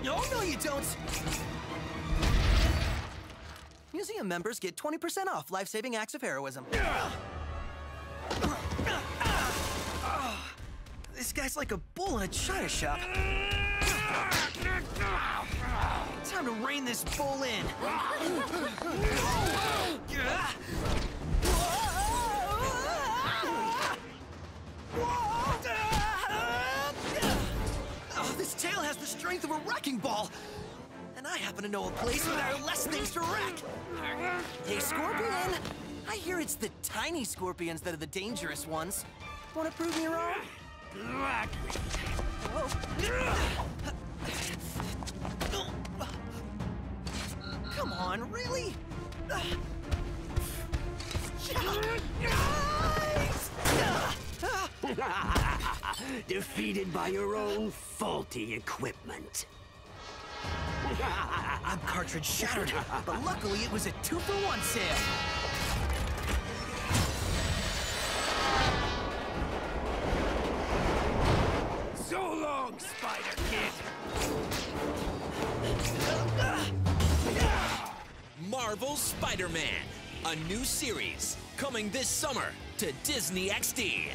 no, you don't. Museum members get 20% off life-saving acts of heroism. This guy's like a bull in a china shop. Time to rein this bull in. Oh, this tail has the strength of a wrecking ball. And I happen to know a place where there are less things to wreck. Hey, Scorpion. I hear it's the tiny scorpions that are the dangerous ones. Want to prove me wrong? Come on, really? Defeated by your own faulty equipment. I'm cartridge shattered, but luckily it was a 2-for-1 sale. So long, Spider Kid! Marvel Spider-Man, a new series coming this summer to Disney XD.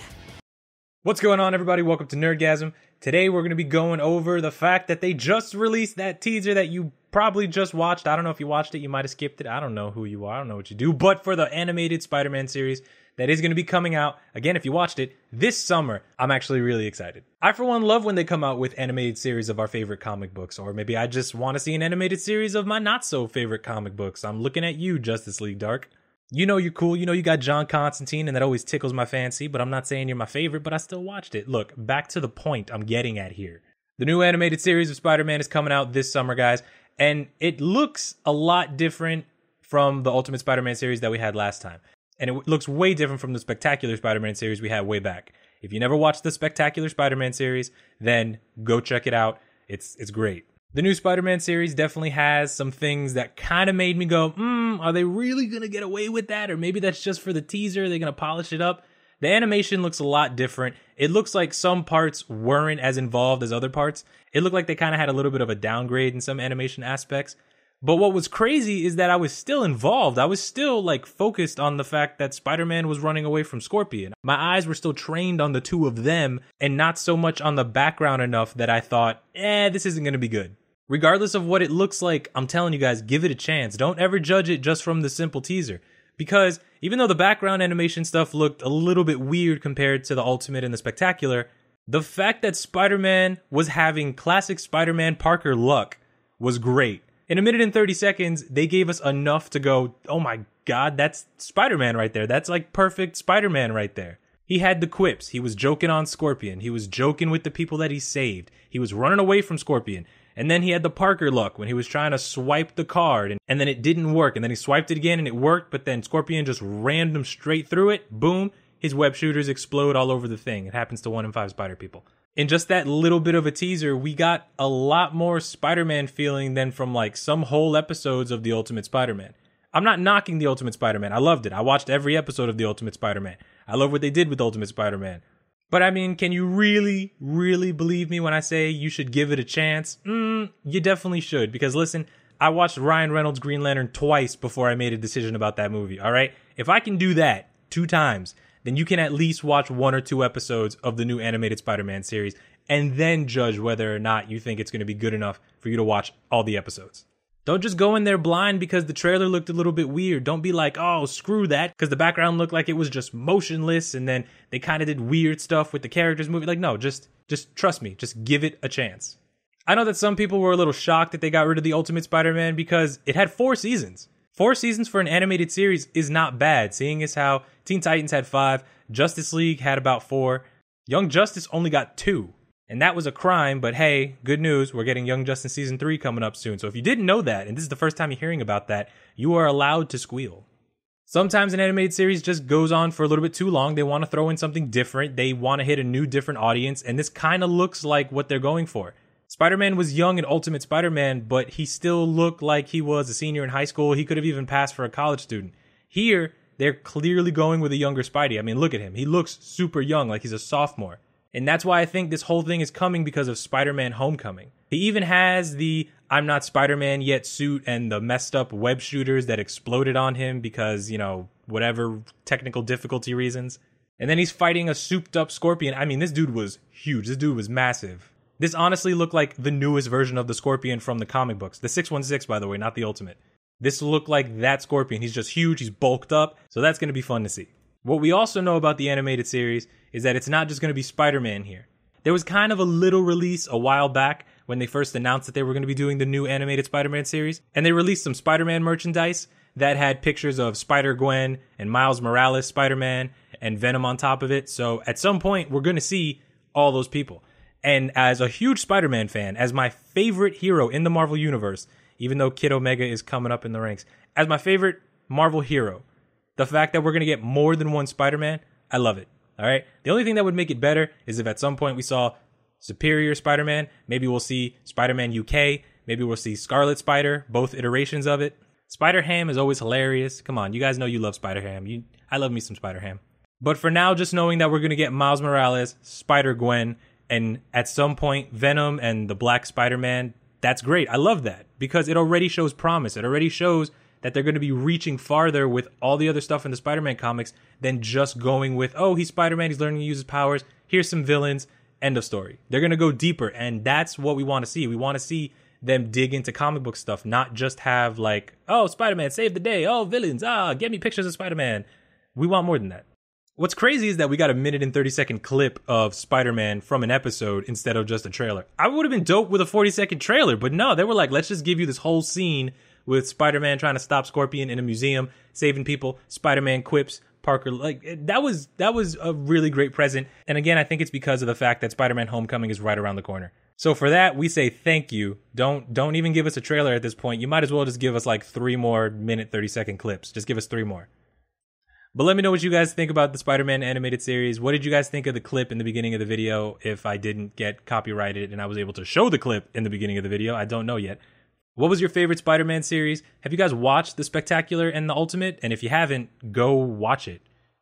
What's going on, everybody? Welcome to Nerdgasm. Today we're going to be going over the fact that they just released that teaser that you probably just watched. I don't know if you watched it, you might have skipped it. I don't know who you are, I don't know what you do. But for the animated Spider-Man series that is going to be coming out, again, if you watched it, this summer, I'm actually really excited. I, for one, love when they come out with animated series of our favorite comic books, or maybe I just want to see an animated series of my not-so-favorite comic books. I'm looking at you, Justice League Dark. You know you're cool, you know you got John Constantine, and that always tickles my fancy, but I'm not saying you're my favorite, but I still watched it. Look, back to the point I'm getting at here. The new animated series of Spider-Man is coming out this summer, guys, and it looks a lot different from the Ultimate Spider-Man series that we had last time. And it looks way different from the Spectacular Spider-Man series we had way back. If you never watched the Spectacular Spider-Man series, then go check it out. It's great. The new Spider-Man series definitely has some things that kind of made me go, are they really going to get away with that? Or maybe that's just for the teaser. They're going to polish it up. The animation looks a lot different. It looks like some parts weren't as involved as other parts. It looked like they kind of had a little bit of a downgrade in some animation aspects. But what was crazy is that I was still involved. I was still focused on the fact that Spider-Man was running away from Scorpion. My eyes were still trained on the two of them and not so much on the background enough that I thought, this isn't going to be good. Regardless of what it looks like, I'm telling you guys, give it a chance. Don't ever judge it just from the simple teaser. Because even though the background animation stuff looked a little bit weird compared to the Ultimate and the Spectacular, the fact that Spider-Man was having classic Spider-Man Parker luck was great. In 1 minute and 30 seconds, they gave us enough to go, oh my god, that's Spider-Man right there. That's like perfect Spider-Man right there. He had the quips. He was joking on Scorpion. He was joking with the people that he saved. He was running away from Scorpion. And then he had the Parker luck when he was trying to swipe the card and then it didn't work. And then he swiped it again and it worked, but then Scorpion just rammed him straight through it. Boom. His web shooters explode all over the thing. It happens to 1 in 5 Spider people. In just that little bit of a teaser, we got a lot more Spider-Man feeling than from some whole episodes of The Ultimate Spider-Man. I'm not knocking The Ultimate Spider-Man. I loved it. I watched every episode of The Ultimate Spider-Man. I love what they did with Ultimate Spider-Man. But I mean, can you really, really believe me when I say you should give it a chance? You definitely should. Because listen, I watched Ryan Reynolds' Green Lantern twice before I made a decision about that movie, all right? If I can do that 2 times, then you can at least watch 1 or 2 episodes of the new animated Spider-Man series and then judge whether or not you think it's going to be good enough for you to watch all the episodes. Don't just go in there blind because the trailer looked a little bit weird. Don't be like, oh, screw that, because the background looked like it was just motionless and then they kind of did weird stuff with the characters moving. No, just trust me. Just give it a chance. I know that some people were a little shocked that they got rid of the Ultimate Spider-Man because it had 4 seasons. 4 seasons for an animated series is not bad, seeing as how Teen Titans had 5, Justice League had about 4, Young Justice only got 2. And that was a crime, but hey, good news, we're getting Young Justice Season 3 coming up soon. So if you didn't know that, and this is the first time you're hearing about that, you are allowed to squeal. Sometimes an animated series just goes on for a little bit too long. They want to throw in something different. They want to hit a new, different audience, and this kind of looks like what they're going for. Spider-Man was young in Ultimate Spider-Man, but he still looked like he was a senior in high school. He could have even passed for a college student. Here, they're clearly going with a younger Spidey. I mean, look at him. He looks super young, like he's a sophomore. And that's why I think this whole thing is coming because of Spider-Man Homecoming. He even has the I'm not Spider-Man yet suit and the messed up web shooters that exploded on him because, you know, whatever technical difficulty reasons. And then he's fighting a souped up Scorpion. I mean, this dude was huge. This dude was massive. This honestly looked like the newest version of the Scorpion from the comic books. The 616, by the way, not the Ultimate. This looked like that Scorpion. He's just huge. He's bulked up. So that's going to be fun to see. What we also know about the animated series is that it's not just going to be Spider-Man here. There was kind of a little release a while back when they first announced that they were going to be doing the new animated Spider-Man series. And they released some Spider-Man merchandise that had pictures of Spider-Gwen and Miles Morales Spider-Man and Venom on top of it. So at some point, we're going to see all those people. And as a huge Spider-Man fan, as my favorite hero in the Marvel Universe, even though Kid Omega is coming up in the ranks, as my favorite Marvel hero, the fact that we're going to get more than one Spider-Man, I love it. All right. The only thing that would make it better is if at some point we saw Superior Spider-Man. Maybe we'll see Spider-Man UK. Maybe we'll see Scarlet Spider, both iterations of it. Spider-Ham is always hilarious. Come on, you guys know you love Spider-Ham. I love me some Spider-Ham. But for now, just knowing that we're going to get Miles Morales, Spider-Gwen, and at some point Venom and the Black Spider-Man, that's great. I love that because it already shows promise. It already shows that they're going to be reaching farther with all the other stuff in the Spider-Man comics than just going with, oh, he's Spider-Man, he's learning to use his powers, here's some villains, end of story. They're going to go deeper, and that's what we want to see. We want to see them dig into comic book stuff, not just have like, oh, Spider-Man saved the day, oh, villains, get me pictures of Spider-Man. We want more than that. What's crazy is that we got a 1 and 30-second clip of Spider-Man from an episode instead of just a trailer. I would have been dope with a 40-second trailer, but no, they were like, let's just give you this whole scene with Spider-Man trying to stop Scorpion in a museum, saving people, Spider-Man quips, Parker. Like, that was a really great present. And again, I think it's because of the fact that Spider-Man Homecoming is right around the corner. So for that, we say thank you. Don't even give us a trailer at this point. You might as well just give us like 3 more 1 30-second clips. Just give us 3 more. But let me know what you guys think about the Spider-Man animated series. What did you guys think of the clip in the beginning of the video? If I didn't get copyrighted and I was able to show the clip in the beginning of the video, I don't know yet. What was your favorite Spider-Man series? Have you guys watched The Spectacular and The Ultimate? And if you haven't, go watch it.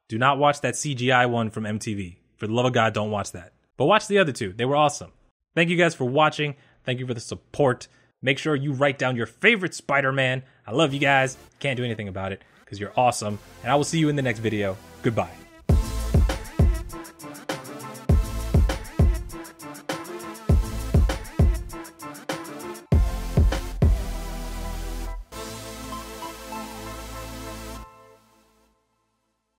Do not watch that CGI one from MTV. For the love of God, don't watch that. But watch the other 2. They were awesome. Thank you guys for watching. Thank you for the support. Make sure you write down your favorite Spider-Man. I love you guys. Can't do anything about it because you're awesome. And I will see you in the next video. Goodbye.